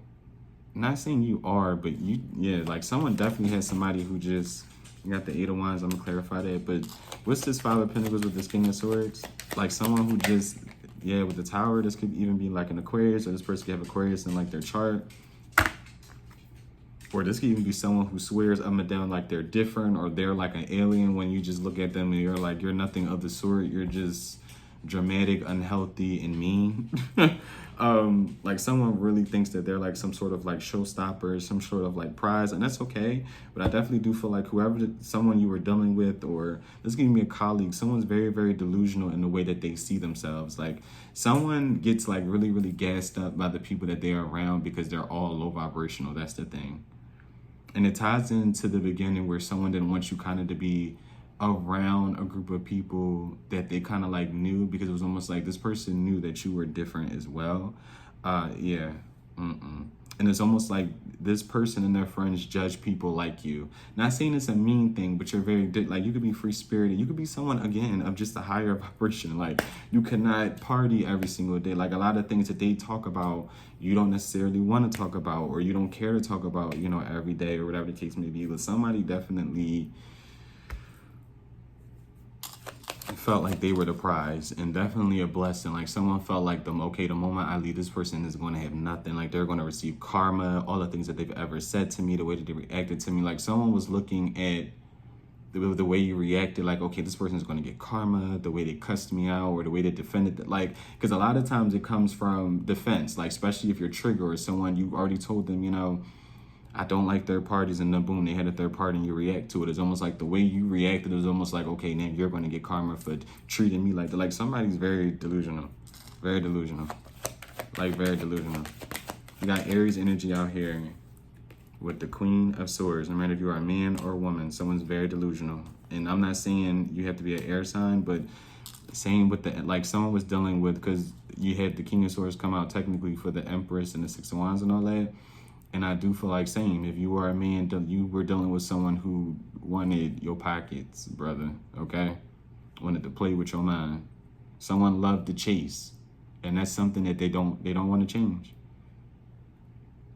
not saying you are, but you, yeah, like someone definitely has somebody who just, you got the 8 of Wands, I'm gonna clarify that, but what's this 5 of Pentacles with this King of Swords? Like someone who just, yeah, with the Tower, this could even be like an Aquarius, or this person could have Aquarius in like their chart. Or this could even be someone who swears up and down like they're different, or they're like an alien when you just look at them and you're like, you're nothing of the sort, you're just dramatic, unhealthy, and mean. Like someone really thinks that they're like some sort of like showstopper, some sort of like prize, and that's okay. But I definitely do feel like someone you were dealing with, or this can be a colleague, someone's very, very delusional in the way that they see themselves. Like someone gets like really, really gassed up by the people that they're around because they're all low vibrational. That's the thing. And it ties into the beginning where someone didn't want you kind of to be around a group of people that they kind of like knew, because it was almost like this person knew that you were different as well. Yeah. And it's almost like this person and their friends judge people like you. Not saying it's a mean thing, but you're very, like, you could be free-spirited. You could be someone, again, of just a higher vibration. Like, you cannot party every single day. Like, a lot of things that they talk about, you don't necessarily want to talk about, or you don't care to talk about, you know, every day, or whatever the case may be. But somebody definitely felt like they were the prize, and definitely a blessing. Like, someone felt like the moment I leave, this person is going to have nothing. Like, they're going to receive karma, all the things that they've ever said to me, the way that they reacted to me. Like, someone was looking at the way you reacted, like, okay, this person is going to get karma, the way they cussed me out, or the way they defended it. Like, because a lot of times it comes from defense, like, especially if you're triggered or someone, you already told them, you know, I don't like third parties, and then boom, they had a third party and you react to it. It's almost like the way you reacted is almost like, okay, now you're going to get karma for treating me like that. Like, somebody's very delusional. Very delusional. Like, very delusional. You got Aries energy out here with the Queen of Swords. No matter if you are a man or a woman, someone's very delusional. And I'm not saying you have to be an air sign, but same with the, like, someone was dealing with, because you had the King of Swords come out technically for the Empress and the Six of Wands and all that. And I do feel like same, if you are a man, you were dealing with someone who wanted your pockets, brother, okay? Wanted to play with your mind. Someone loved to chase. And that's something that they don't want to change.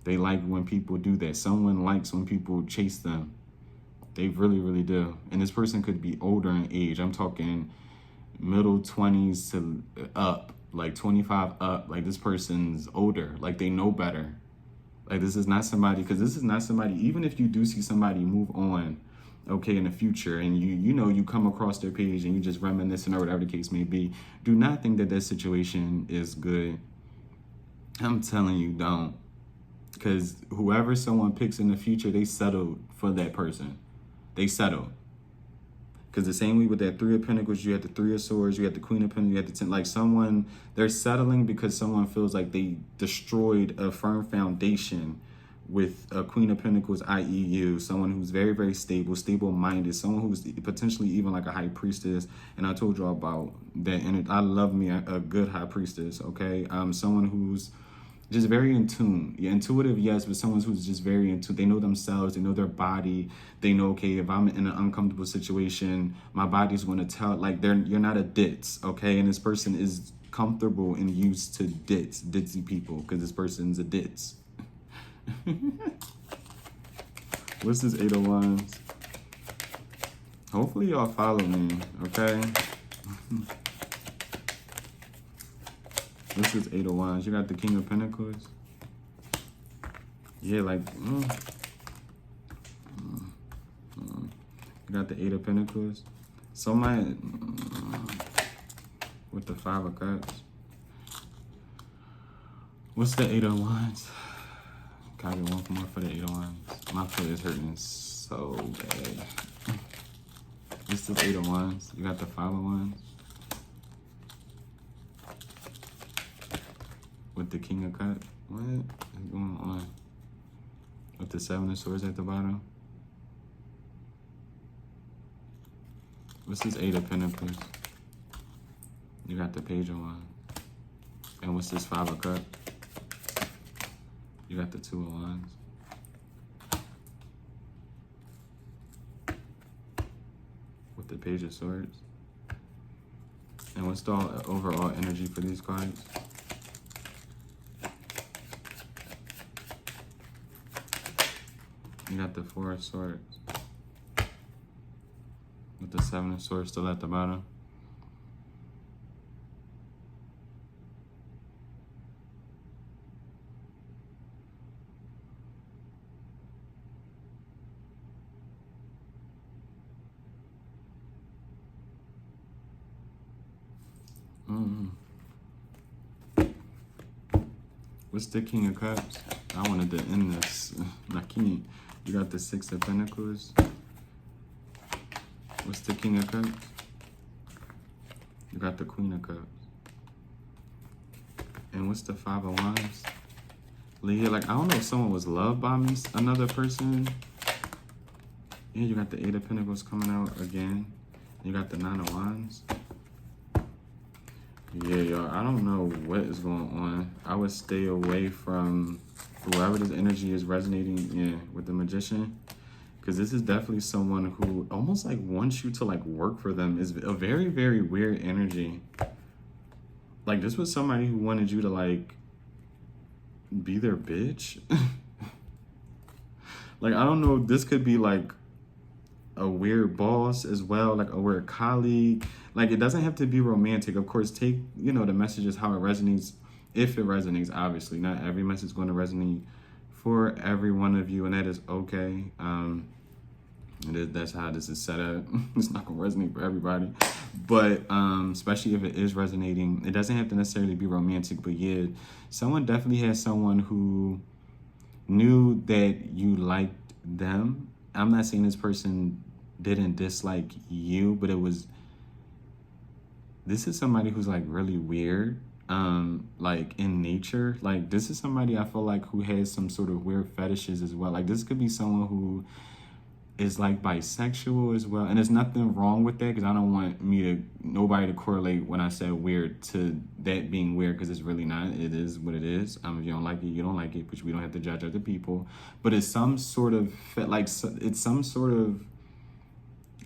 They like when people do that. Someone likes when people chase them. They really, really do. And this person could be older in age. I'm talking middle 20s to up, like 25 up. Like, this person's older. Like, they know better. Like, this is not somebody, because this is not somebody, even if you do see somebody move on, okay, in the future, and you know, you come across their page and you just reminiscing or whatever the case may be, do not think that situation is good. I'm telling you, don't. Because whoever someone picks in the future, they settled for that person. They settled. Because the same way with that Three of Pentacles, you had the Three of Swords, you had the Queen of Pentacles, you had the Ten. Like, someone, they're settling because someone feels like they destroyed a firm foundation with a Queen of Pentacles, i.e. you, someone who's very, very stable, stable-minded, someone who's potentially even like a high priestess. And I told y'all about that. And I love me a good high priestess, okay? Someone who's just very in tune. Yeah, intuitive, yes, but someone who's just very in tune. They know themselves, they know their body. They know, okay, if I'm in an uncomfortable situation, my body's going to tell, like, you're not a ditz, okay? And this person is comfortable and used to ditzy people, because this person's a ditz. What's this Eight of Wands? Hopefully y'all follow me, okay? This is Eight of Wands. You got the King of Pentacles. Yeah, like, you got the Eight of Pentacles. Somebody with the Five of Cups. What's the Eight of Wands? Can I get one more for the Eight of Wands? My foot is hurting so bad. This is Eight of Wands. You got the Five of Wands. With the King of Cups. What is going on? With the Seven of Swords at the bottom. What's this Eight of Pentacles? You got the Page of Wands. And what's this Five of Cups? You got the Two of Wands. With the Page of Swords. And what's the overall energy for these cards? You got the Four of Swords. With the Seven of Swords still at the bottom. What's the King of Cups? I wanted to end this. I can't. You got the Six of Pentacles. What's the King of Cups? You got the Queen of Cups. And what's the Five of Wands? Like, I don't know if someone was loved by me, another person. Yeah, you got the Eight of Pentacles coming out again. You got the Nine of Wands. Yeah, y'all, I don't know what is going on. I would stay away from whoever this energy is resonating, yeah, with the Magician, because this is definitely someone who almost like wants you to like work for them. Is a very, very weird energy. Like this was somebody who wanted you to like be their bitch. Like, I don't know, this could be like a weird boss as well, like a weird colleague. Like, it doesn't have to be romantic. Of course, take, you know, the messages how it resonates, if it resonates, obviously. Not every message is going to resonate for every one of you, and that is okay. That's how this is set up. It's not going to resonate for everybody. But especially if it is resonating, it doesn't have to necessarily be romantic. But yeah, someone definitely has someone who knew that you liked them. I'm not saying this person didn't dislike you, but this is somebody who's like really weird, like in nature. Like this is somebody I feel like who has some sort of weird fetishes as well. Like this could be someone who is like bisexual as well, and there's nothing wrong with that, because I don't want nobody to correlate when I said weird to that being weird, because it's really not. It is what it is. If you don't like it, you don't like it, but we don't have to judge other people. But it's some sort of it's some sort of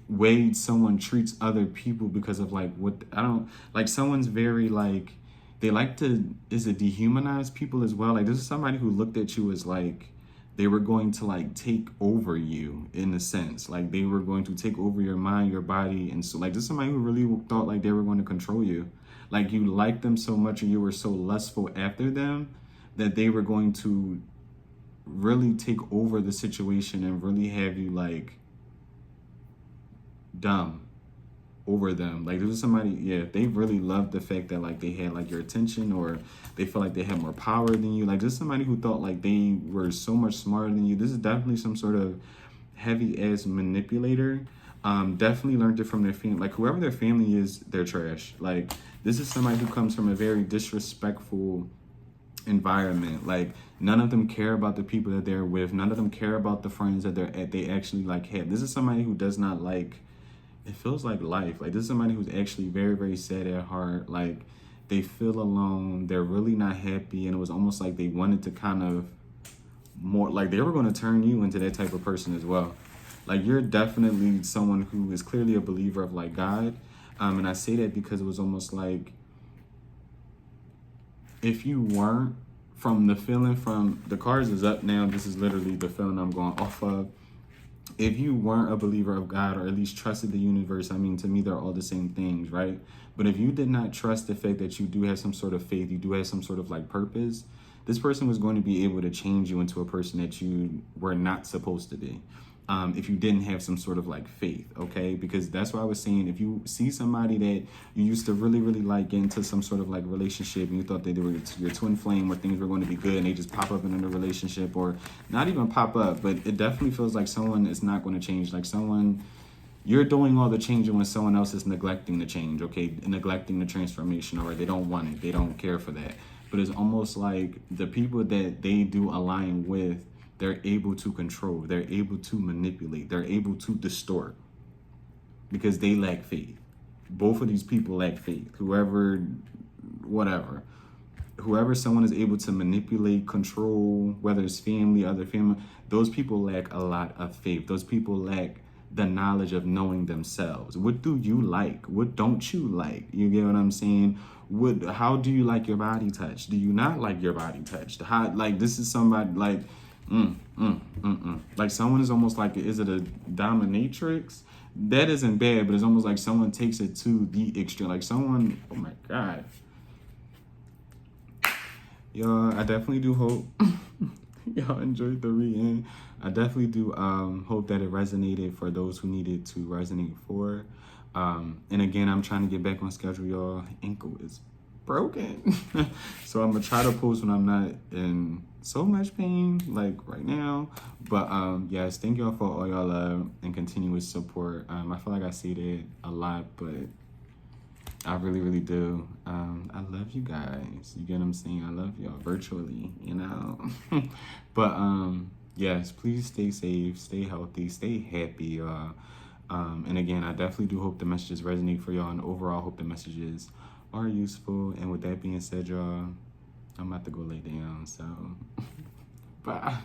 way someone treats other people because of like what I don't like. Someone's very like, they like to, is it dehumanize people as well? Like this is somebody who looked at you as like they were going to like take over you in a sense. Like they were going to take over your mind, your body. And so like this is somebody who really thought like they were going to control you. Like you liked them so much and you were so lustful after them that they were going to really take over the situation and really have you like dumb over them. Like this is somebody, yeah, they really loved the fact that like they had like your attention, or they felt like they had more power than you. Like this is somebody who thought like they were so much smarter than you. This is definitely some sort of heavy ass manipulator. Definitely learned it from their family. Like whoever their family is, they're trash. Like this is somebody who comes from a very disrespectful environment. Like none of them care about the people that they're with. None of them care about the friends that they actually like have. This is somebody who does not like, it feels like life. Like this is somebody who's actually very, very sad at heart. Like they feel alone. They're really not happy. And it was almost like they wanted to kind of more, like they were going to turn you into that type of person as well. Like you're definitely someone who is clearly a believer of like God. And I say that because it was almost like, if you weren't, from the feeling from the cards is up now, this is literally the feeling I'm going off of. If you weren't a believer of God, or at least trusted the universe, I mean, to me, they're all the same things, right? But if you did not trust the fact that you do have some sort of faith, you do have some sort of like purpose, this person was going to be able to change you into a person that you were not supposed to be. If you didn't have some sort of like faith, okay? Because that's why I was saying, if you see somebody that you used to really, really like, get into some sort of like relationship, and you thought that they were your twin flame, or things were going to be good, and they just pop up in a relationship, or not even pop up, but it definitely feels like someone is not going to change. Like someone, you're doing all the changing when someone else is neglecting the change, okay? Neglecting the transformation, or they don't want it, they don't care for that. But it's almost like the people that they do align with, they're able to control, they're able to manipulate, they're able to distort, because they lack faith. Both of these people lack faith. Whoever someone is able to manipulate, control, whether it's family, other family, those people lack a lot of faith. Those people lack the knowledge of knowing themselves. What do you like? What don't you like? You get what I'm saying? How do you like your body touched? Do you not like your body touched? How, like, this is somebody like, like someone is almost like, is it a dominatrix? That isn't bad, but it's almost like someone takes it to the extreme. Like someone, oh my God. Y'all, I definitely do hope y'all enjoyed the reading. I definitely do hope that it resonated for those who needed to resonate for. And again, I'm trying to get back on schedule, y'all. Ankle is broken. So I'm gonna try to post when I'm not in so much pain, like right now. But yes, thank y'all for all y'all love and continuous support. I feel like I say that a lot, but I really, really do. I love you guys. You get what I'm saying? I love y'all virtually, you know. But yes, please stay safe, stay healthy, stay happy, y'all. And again, I definitely do hope the messages resonate for y'all, and overall hope the messages are useful. And with that being said, y'all, I'm about to go lay down. So Bye.